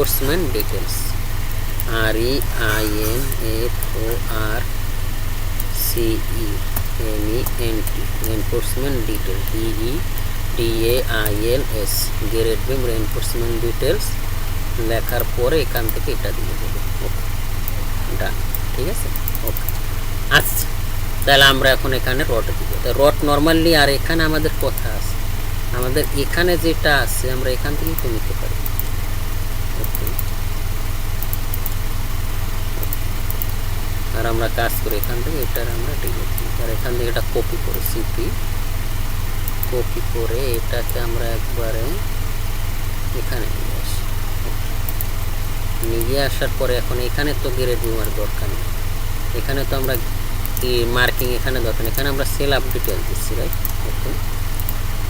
Reinforcement details, REINFORCEMENT, reinforcement details, DEDAILS, grade beam reinforcement details লেখার পরে এখান থেকে এটা দিয়ে দেবো। ওকে, ডান, ঠিক আছে। ওকে, আচ্ছা, তাহলে আমরা এখন এখানে রড দিব। রড নর্মালি আর এখানে আমাদের কথা আছে, আমাদের এখানে যেটা আছে আমরা এখান থেকে তো নিতে পারি। ওকে, আর আমরা কাজ করি এখান থেকে এটার আমরা ডিলিট দিই, আর এখান থেকে এটা কপি করে কপি করে এটাকে আমরা একবারে এখানে নিয়ে আসি। নিয়ে আসার পরে এখন এখানে তো গ্রেড বিমার দরকার নেই, এখানে তো আমরা মার্কিং এখানে দরকার নেই, এখানে আমরা সেল আপ ডিটেল দিচ্ছি, রাইট। ওকে,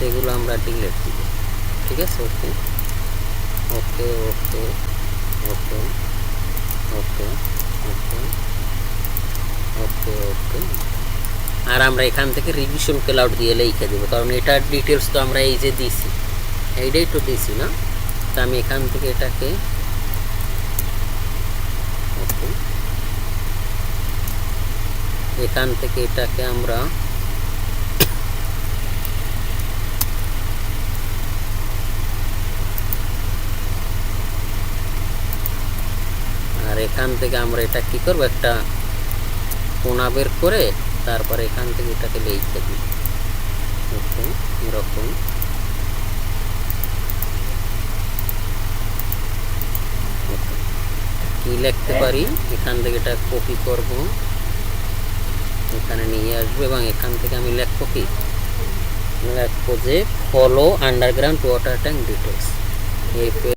এগুলো আমরা ডিলিট দিব, ঠিক আছে। ওকে ওকে ওকে ওকে ওকে ওকে ওকে ওকে, আর আমরা এখান থেকে রিভিশন ক্লাউড দিয়ে লিখে দেবো, কারণ এটার ডিটেলস তো আমরা এই যে দিছি, এইটাই তো দিছি না। তো আমি এখান থেকে এটাকে ওকে, এখান থেকে এটাকে আমরা আর এখান থেকে আমরা এটা কি করবো, একটা কোনা বের করে তারপরে এখান থেকে এটাকে লিখে দিই। ওকে, এরকম কি লিখতে পারি, এখান থেকে এটা কপি করব, এখানে নিয়ে আসবো এবং এখান থেকে আমি লিখবো কি, লিখবো যে follow underground water tank details.